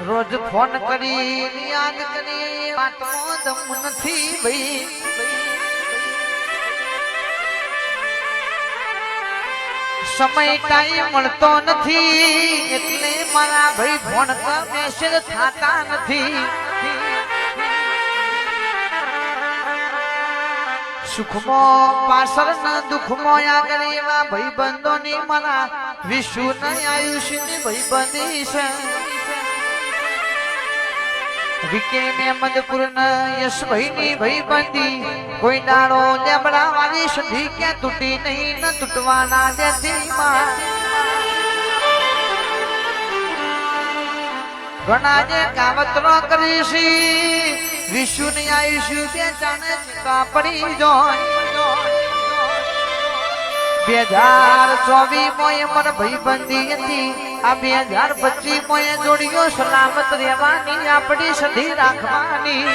રોજ ફોન કરી યાદ કરી વાતમાં દમ નથી ભાઈ સમય ટાઈમ મળતો નથી એટલે મારા ભાઈ ફોન પર મેસેજ થતા નથી સુખમાં પાછળ ના દુઃખમાં આગળ એવા ભાઈ બંધોની મારા વિશ્વ નહીં આયુષ્યની ભાઈ બંધી છે વિકે મદપુર યશભાઈ ની ભાઈ બંધી કોઈ દાડો લેબડા વાળી સંધી કે તૂટી નહીં ન તૂટવાના દેતી ઘણા જે કાવતરો કરીશી વિશ્વ ની આયુષ્ય બે જાણે પડી જોઈ 2024 મોય મન ભાઈ બંધી હતી આ 2025 મોય જોડીઓ સલામત રહેવાની આપણી સધી રાખવાની